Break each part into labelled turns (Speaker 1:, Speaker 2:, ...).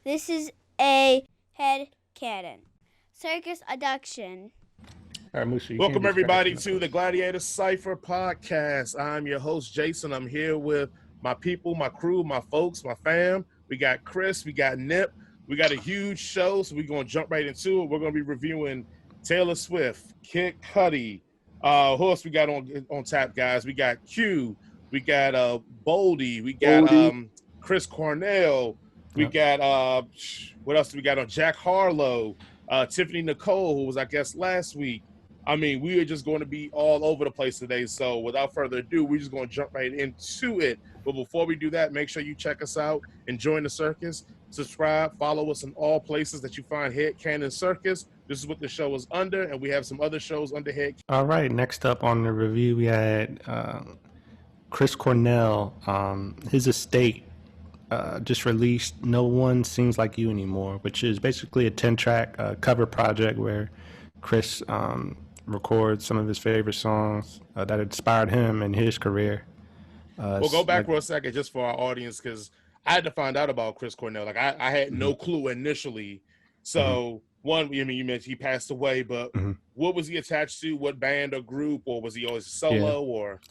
Speaker 1: This is a head cannon. Circus abduction.
Speaker 2: All right, Musa, you
Speaker 3: Welcome
Speaker 2: can't be
Speaker 3: everybody
Speaker 2: scratching
Speaker 3: to the
Speaker 2: up.
Speaker 3: Gladiator Cypher podcast. I'm your host Jason. I'm here with my people, my crew, my folks, my fam. We got Chris, we got Nip. We got a huge show, so we're gonna jump right into it. We're gonna be reviewing Taylor Swift, Kid Cudi. Who else we got on tap, guys? We got Q, we got Boldy, we got Chris Cornell, we
Speaker 2: Yep.
Speaker 3: got what else do we got on Jack Harlow, Tiffany Nicole, who was I guess last week. I mean, we are just going to be all over the place today. So without further ado, we're just going to jump right into it. But before we do that, make sure you check us out and join the circus. Subscribe, follow us in all places that you find Head Cannon Circus. This is what the show is under, and we have some other shows under Head.
Speaker 2: All right, next up on the review, we had Chris Cornell. His estate just released No One Sings Like You Anymore, which is basically a 10-track cover project where Chris records some of his favorite songs that inspired him in his career.
Speaker 3: We'll go back for a second just for our audience because I had to find out about Chris Cornell. Like I had no clue initially. So one, I mean, you mentioned he passed away, but what was he attached to? What band or group, or was he always solo? Or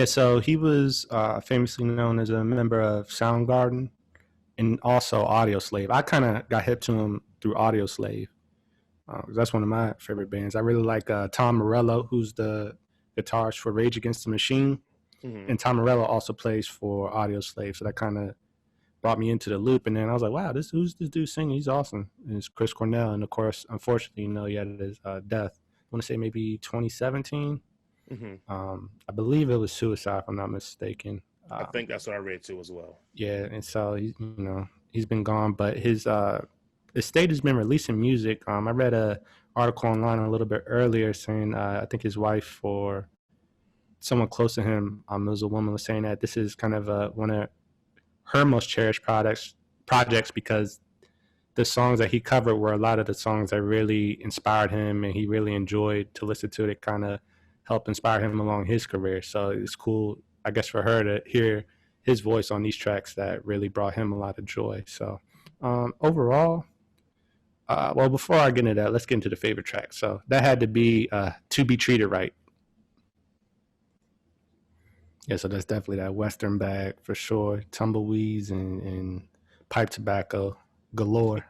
Speaker 2: so he was famously known as a member of Soundgarden and also Audioslave. I kind of got hip to him through Audioslave. That's one of my favorite bands. I really like Tom Morello, who's the guitarist for Rage Against the Machine. And Tom Morello also plays for Audioslave, so that kind of brought me into the loop. And then I was like, wow, who's this dude singing? He's awesome. And it's Chris Cornell. And of course, unfortunately, he had his death. I want to say maybe 2017. I believe it was suicide, if I'm not mistaken.
Speaker 3: I think that's what I read too as well.
Speaker 2: Yeah, and so he's been gone, but his estate has been releasing music. I read a article online a little bit earlier saying I think his wife or someone close to him, there was a woman was saying that this is kind of one of her most cherished projects because the songs that he covered were a lot of the songs that really inspired him and he really enjoyed to listen to. It kind of helped inspire him along his career. So it's cool, I guess, for her to hear his voice on these tracks that really brought him a lot of joy. So overall, well, before I get into that, let's get into the favorite track. So that had to be To Be Treated Right. Yeah, so that's definitely that Western bag for sure. Tumbleweeds and pipe tobacco galore.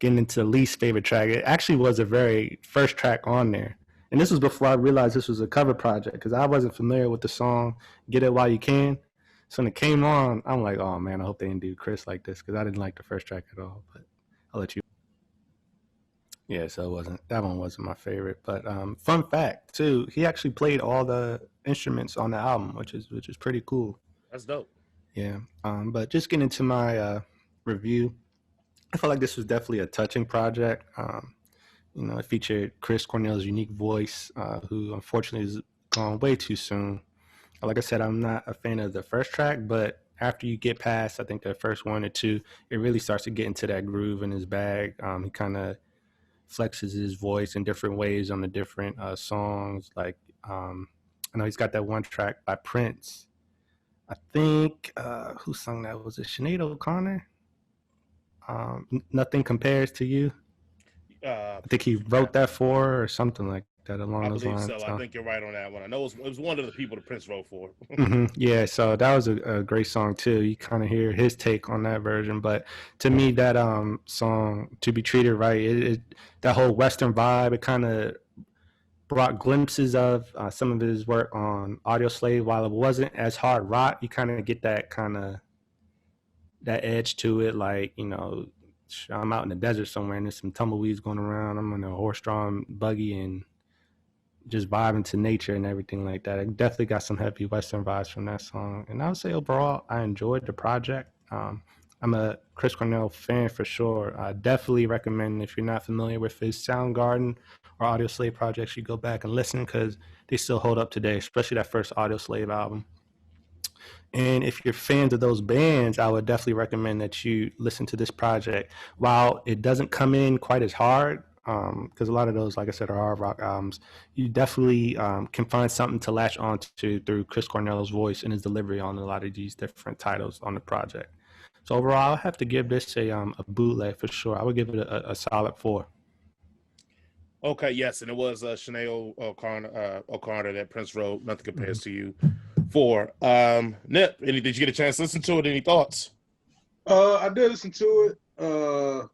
Speaker 2: Getting into the least favorite track, it actually was the very first track on there. And this was before I realized this was a cover project because I wasn't familiar with the song Get It While You Can. So when it came on, I'm like, oh man, I hope they didn't do Chris like this because I didn't like the first track at all. But I'll let you. Yeah, so that one wasn't my favorite. But fun fact too, he actually played all the instruments on the album, which is pretty cool.
Speaker 3: That's dope.
Speaker 2: Yeah. But just getting into my review, I felt like this was definitely a touching project. It featured Chris Cornell's unique voice, who unfortunately is gone way too soon. Like I said, I'm not a fan of the first track, but after you get past, I think the first one or two, it really starts to get into that groove in his bag. He kind of flexes his voice in different ways on the different songs. Like, I know he's got that one track by Prince. I think, who sung that? Was it Sinead O'Connor? Nothing Compares to You. I think he wrote that for her or something like that along those lines.
Speaker 3: So I think you're right on that one. I know it was one of the people that Prince wrote for.
Speaker 2: Yeah, so that was a great song too. You kind of hear his take on that version, but to me, that song "To Be Treated Right," that whole Western vibe, it kind of brought glimpses of some of his work on Audioslave. While it wasn't as hard rock, you kind of get that that edge to it, like I'm out in the desert somewhere and there's some tumbleweeds going around. I'm in a horse-drawn buggy and just vibing to nature and everything like that. I definitely got some heavy Western vibes from that song. And I would say overall, I enjoyed the project. I'm a Chris Cornell fan for sure. I definitely recommend, if you're not familiar with his Soundgarden or Audioslave projects, you go back and listen because they still hold up today, especially that first Audioslave album. And if you're fans of those bands, I would definitely recommend that you listen to this project. While it doesn't come in quite as hard, because a lot of those, like I said, are hard rock albums, you definitely can find something to latch on to through Chris Cornell's voice and his delivery on a lot of these different titles on the project. So overall, I'll have to give this a bootleg for sure. I would give it a solid 4.
Speaker 3: Okay, yes, and it was Sinead O'Connor that Prince wrote "Nothing Compares to You" for. Nip, did you get a chance to listen to it? Any thoughts?
Speaker 4: I did listen to it.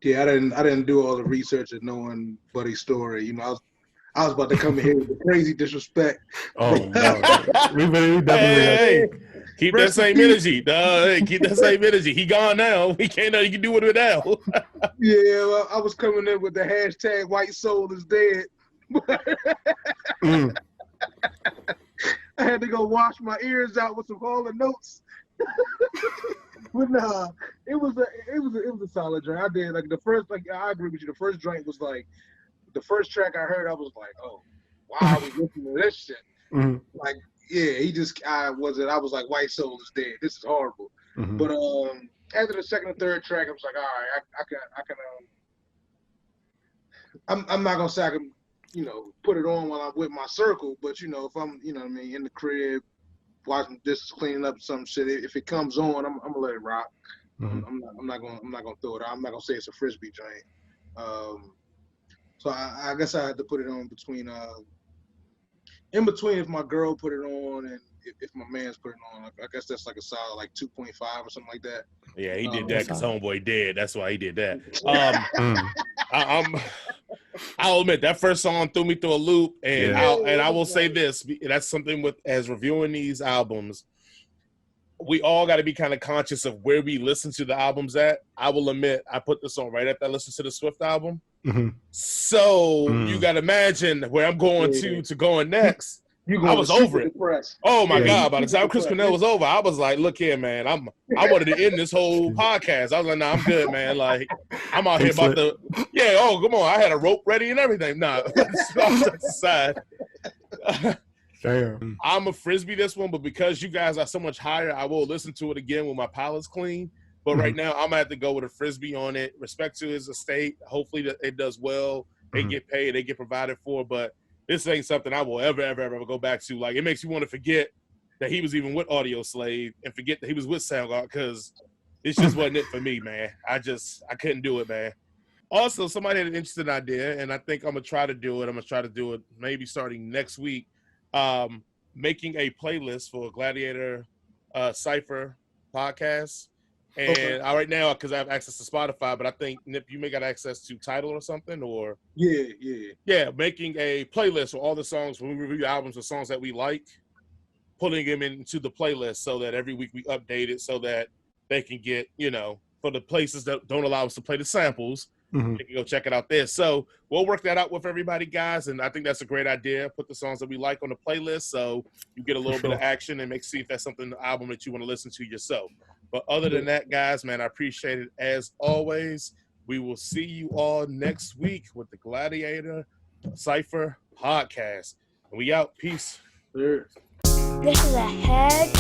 Speaker 4: Yeah, I didn't do all the research of knowing Buddy's story. You know, I was about to come in here with crazy disrespect.
Speaker 2: Oh no, we definitely.
Speaker 3: Hey, keep that same energy. Hey, keep that same energy. He gone now. We can't know you can do with it now.
Speaker 4: Yeah, well, I was coming in with the hashtag "White Soul is Dead." I had to go wash my ears out with some Hall and Notes. But nah, it was a solid drink. I did like the first, like I agree with you. The first drink was like the first track I heard. I was like, oh, wow, I was listening to this shit.
Speaker 2: Mm-hmm.
Speaker 4: Like, yeah, I was like, White Soul is Dead. This is horrible.
Speaker 2: Mm-hmm.
Speaker 4: But after the second and third track, I was like, all right, I can. I'm not gonna say I can, you know, put it on while I'm with my circle, but you know, if I'm, you know what I mean, in the crib, watching dishes, cleaning up some shit, if it comes on, I'm gonna let it rock.
Speaker 2: Mm-hmm.
Speaker 4: I'm not gonna throw it out. I'm not gonna say it's a frisbee joint. So I guess I had to put it on between in between if my girl put it on and if my man's put it on. I guess that's like a solid like 2.5 or something like that.
Speaker 3: Yeah, he did that because homeboy dead. That's why he did that. I'll admit that first song threw me through a loop, and I will say this: that's something with as reviewing these albums, we all got to be kind of conscious of where we listen to the albums at. I will admit I put this on right after I listened to the Swift album, so you got to imagine where I'm going to going next. I was over it. Oh my God! By the time Chris Cornell was over, I was like, "Look here, man. I wanted to end this whole podcast." I was like, "Nah, I'm good, man. Like, I'm out here about to, yeah. Oh, come on. I had a rope ready and everything. Nah, aside.
Speaker 2: Damn.
Speaker 3: I'm a frisbee this one, but because you guys are so much higher, I will listen to it again when my palate's clean. But right now, I'm gonna have to go with a frisbee on it. Respect to his estate. Hopefully, that it does well. They get paid. They get provided for, but. This ain't something I will ever go back to. Like, it makes you want to forget that he was even with Audio Slave and forget that he was with SoundCloud because it just wasn't it for me, man. I couldn't do it, man. Also, somebody had an interesting idea, and I think I'm going to try to do it. I'm going to try to do it maybe starting next week, making a playlist for Gladiator Cypher podcast. And right now, because I have access to Spotify, but I think, Nip, you may got access to Tidal or something, or? Yeah, making a playlist for all the songs, when we review albums of songs that we like, putting them into the playlist so that every week we update it so that they can get, you know, for the places that don't allow us to play the samples, they can go check it out there. So we'll work that out with everybody, guys, and I think that's a great idea. Put the songs that we like on the playlist so you get a little bit of action and see if that's something, the album that you want to listen to yourself. But other than that, guys, man, I appreciate it as always. We will see you all next week with the Gladiator Cypher podcast. And we out. Peace.
Speaker 1: This is a head